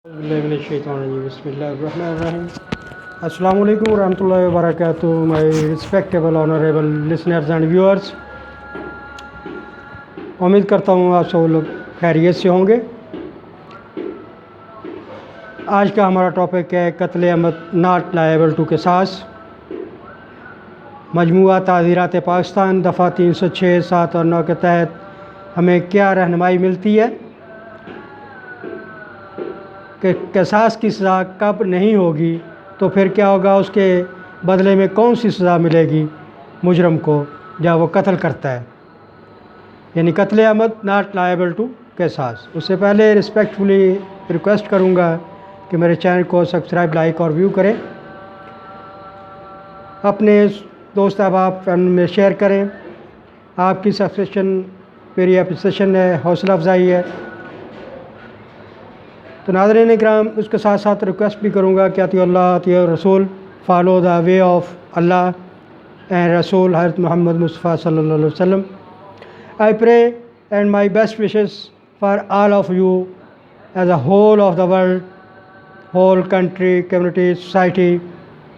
Assalamu alaikum warahmatullahi wabarakatuh, my respectable honorable listeners and viewers. امید کرتا ہوں آپ سب لوگ خیریت سے ہوں گے. آج کا ہمارا ٹاپک ہے قتل عمد ناٹ لائبل ٹو قصاص. مجموعہ تعزیرات پاکستان دفعہ 306, 7 اور 9 کے تحت ہمیں کیا رہنمائی ملتی ہے کہ قصاص کی سزا کب نہیں ہوگی تو پھر کیا ہوگا, اس کے بدلے میں کون سی سزا ملے گی مجرم کو جب وہ قتل کرتا ہے, یعنی قتل عمد ناٹ لائبل ٹو قصاص. اس سے پہلے رسپیکٹفلی ریکویسٹ کروں گا کہ میرے چینل کو سبسکرائب, لائک اور ویو کریں, اپنے دوست احباب فیملی میں شیئر کریں. آپ کی سبسکرپشن میری اپریسیشن ہے, حوصلہ افزائی ہے. تو ناظرین اکرام, اس کے ساتھ ساتھ ریکویسٹ بھی کروں گا کہ اطیعوا اللہ اطیعوا رسول, follow the way of Allah and رسول حضرت محمد مصطفیٰ صلی اللہ علیہ وسلم. I pray and my best wishes for all of you as a whole of the world, whole country, community, society,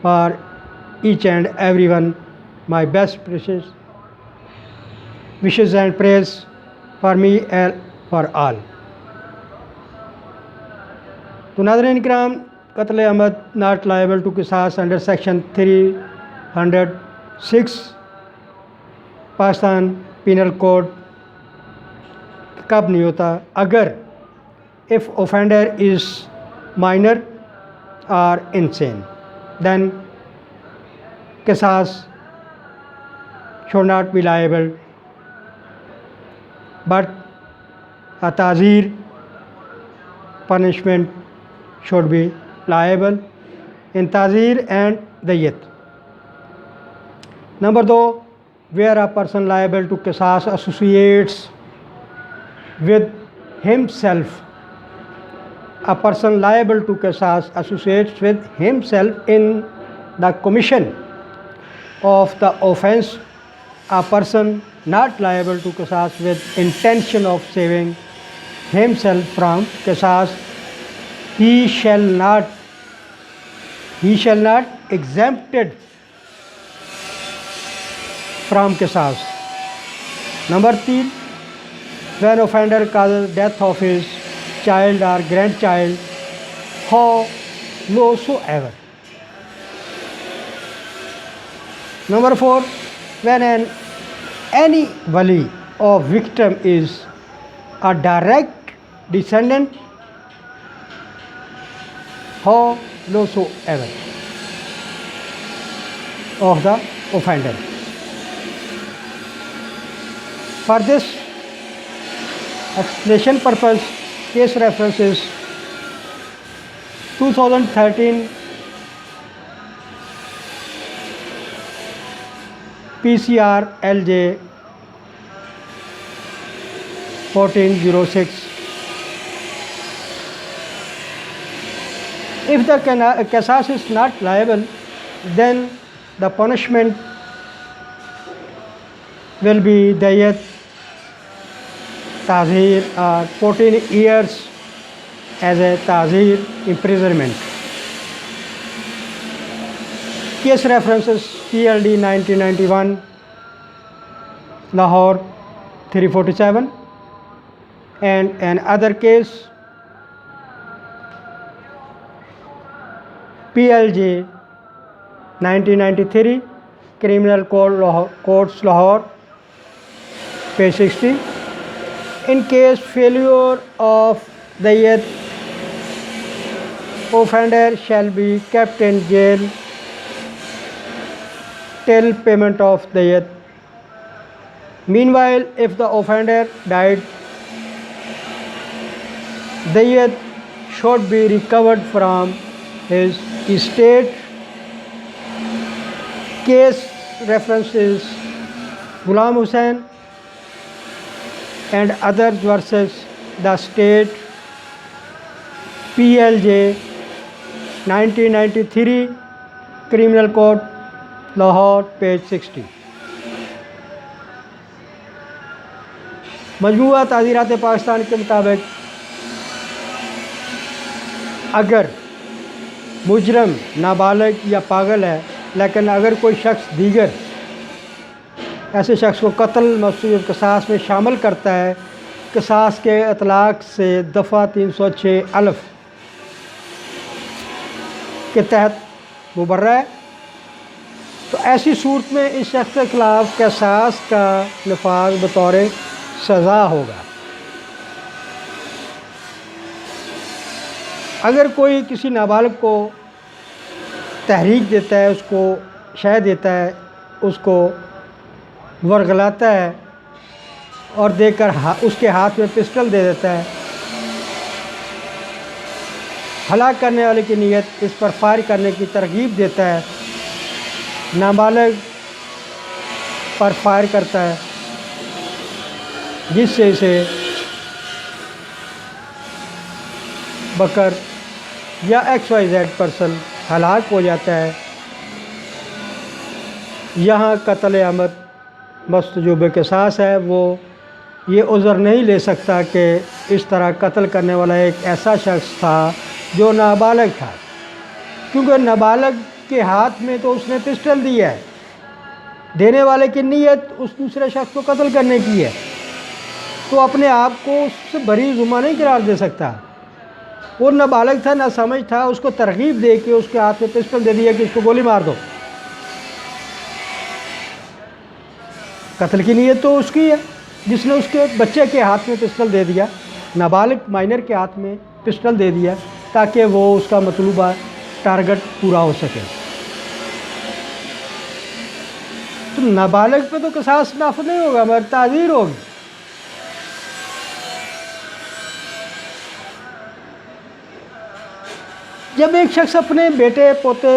for each and everyone. My best wishes and prayers for me and for all. تو ناظرین کرام, قتل عمد not liable to قصاص under section 306 Pakistan penal code کب نہیں ہوتا؟ اگر if offender is minor or insane, then قصاص should not be liable, but a تعزیر punishment should be liable in تعزیر and دیت. Number 2, where a person liable to قصاص associates with himself. A person liable to qisas associates with himself in the commission of the offense. A person not liable to qisas with intention of saving himself from qisas, he shall not exempted from qisas. Number 3, when offender causes death of his child or grandchild, howsoever. Number 4, when any wali of victim is a direct descendant, howsoever of the offender. For this explanation purpose, case reference is 2013 PCR LJ 1406. If the qisas is not liable, then the punishment will be diyat, ta'zir, or 14 years as a ta'zir imprisonment. Case references PLD 1991, Lahore 347, and another case PLJ 1993, Criminal Courts Lahore, page 60. In case failure of diyat, offender shall be kept in jail till payment of diyat. Meanwhile, if the offender died, diyat should be recovered from his estate. Case reference is Ghulam Hussain and others versus the state, PLJ 1993, Criminal Code Lahore, page 60. مجموعہ تعزیرات پاکستان کے مطابق اگر مجرم نابالغ یا پاگل ہے، لیکن اگر کوئی شخص دیگر ایسے شخص کو قتل مقصود قصاص میں شامل کرتا ہے، قصاص کے اطلاق سے دفعہ 306 الف کے تحت مبرہ ہے، تو ایسی صورت میں اس شخص کے خلاف قصاص کا نفاذ بطور سزا ہوگا۔ اگر کوئی کسی نابالغ کو تحریک دیتا ہے، اس کو شے دیتا ہے، اس کو ورغلاتا ہے اور دے کر اس کے ہاتھ میں پسٹل دے دیتا ہے، ہلاک کرنے والے کی نیت اس پر فائر کرنے کی ترغیب دیتا ہے، نابالغ پر فائر کرتا ہے جس سے اسے بکر یا XYZ پرسن ہلاک ہو جاتا ہے، یہاں قتل عمد مستوجب قصاص ہے۔ وہ یہ عذر نہیں لے سکتا کہ اس طرح قتل کرنے والا ایک ایسا شخص تھا جو نابالغ تھا، کیونکہ نابالغ کے ہاتھ میں تو اس نے پسٹل دی ہے، دینے والے کی نیت اس دوسرے شخص کو قتل کرنے کی ہے، تو اپنے آپ کو اس سے بری ذمہ نہیں قرار دے سکتا۔ وہ نابالغ تھا، نہ سمجھ تھا، اس کو ترغیب دے کے اس کے ہاتھ میں پسٹل دے دیا کہ اس کو گولی مار دو۔ قتل کی نیت تو اس کی ہے جس نے اس کے بچے کے ہاتھ میں پسٹل دے دیا، نابالغ مائنر کے ہاتھ میں پسٹل دے دیا تاکہ وہ اس کا مطلوبہ ٹارگٹ پورا ہو سکے۔ تو نابالغ پہ تو قصاص نافذ نہیں ہوگا مگر تعزیر ہوگی۔ جب ایک شخص اپنے بیٹے پوتے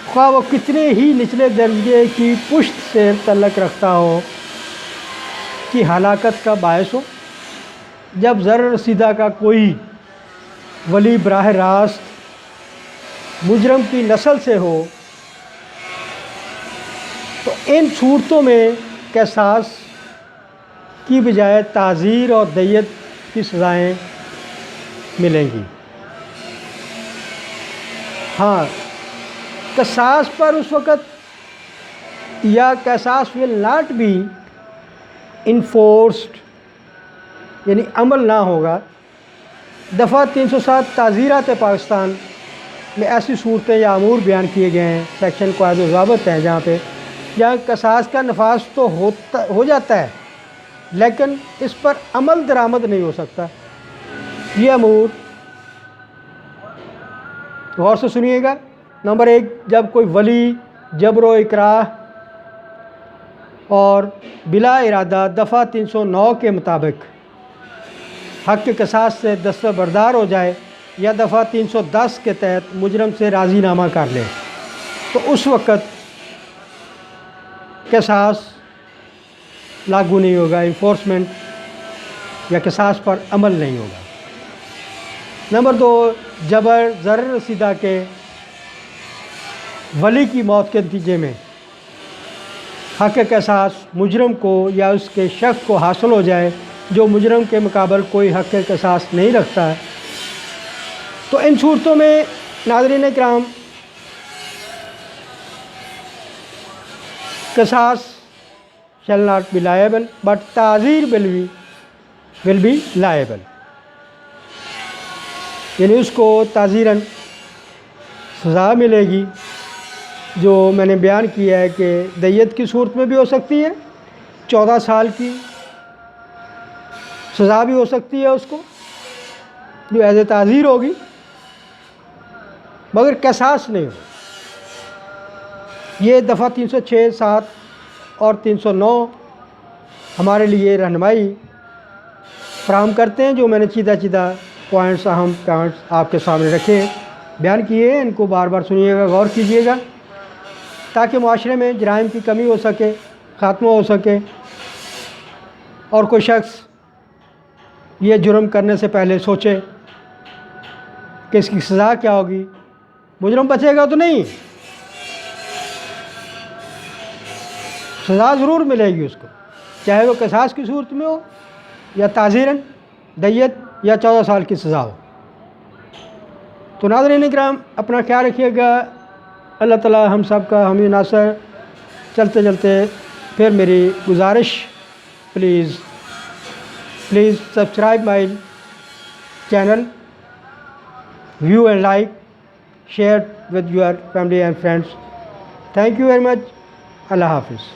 خواہ وہ کتنے ہی نچلے درجے کی پشت سے تعلق رکھتا ہو کی ہلاکت کا باعث ہو، جب زر رسیدہ کا کوئی ولی براہ راست مجرم کی نسل سے ہو، تو ان صورتوں میں قصاص کی بجائے تعزیر اور دیت کی سزائیں ملیں گی۔ ہاں، قصاص پر اس وقت یا قصاص ول ناٹ بی انفورسڈ یعنی عمل نہ ہوگا۔ دفعہ 307 تعزیرات پاکستان میں ایسی صورتیں یا امور بیان کیے گئے ہیں، سیکشن قواعد و ضوابط ہیں جہاں قصاص کا نفاذ تو ہو جاتا ہے لیکن اس پر عمل درآمد نہیں ہو سکتا۔ یہ امور غور سے سنیے گا۔ نمبر 1، جب کوئی ولی جبر و اکراہ اور بلا ارادہ دفعہ 309 کے مطابق حق کے قصاص سے دستبردار ہو جائے یا دفعہ 310 کے تحت مجرم سے راضی نامہ کر لے، تو اس وقت قصاص لاگو نہیں ہوگا، انفورسمنٹ یا قصاص پر عمل نہیں ہوگا۔ نمبر 2، جبر ضرر رسیدہ کے ولی کی موت کے نتیجے میں حق قصاص مجرم کو یا اس کے شخص کو حاصل ہو جائے جو مجرم کے مقابل کوئی حق قصاص نہیں رکھتا ہے، تو ان صورتوں میں ناظرین کرام قصاص shall not be liable but تعزیر will be liable، یعنی اس کو تعزیراً سزا ملے گی، جو میں نے بیان کیا ہے کہ دیت کی صورت میں بھی ہو سکتی ہے، 14 سال کی سزا بھی ہو سکتی ہے اس کو جو ایز اے تعزیر ہوگی، مگر قصاص نہیں ہوگا۔ یہ دفعہ 306، 7 اور 309 ہمارے لیے رہنمائی فراہم کرتے ہیں، جو میں نے چیدہ پوائنٹس، اہم پوائنٹس آپ کے سامنے رکھے بیان کیے ہیں۔ ان کو بار بار سنیے گا، غور کیجیے گا تاکہ معاشرے میں جرائم کی کمی ہو سکے، خاتمہ ہو سکے، اور کوئی شخص یہ جرم کرنے سے پہلے سوچے کہ اس کی سزا کیا ہوگی، مجرم بچے گا تو نہیں، سزا ضرور ملے گی اس کو، چاہے وہ قصاص کی صورت میں ہو یا تعزیراً دیت یا 14 سال کی سزا ہو۔ تو ناظرین کرام اپنا خیال رکھیے گا. اللہ تعالی ہم سب کا حامی ناصر. چلتے چلتے پھر میری گزارش، please subscribe my channel, view and like, share with your family and friends. Thank you very much. Allah Hafiz.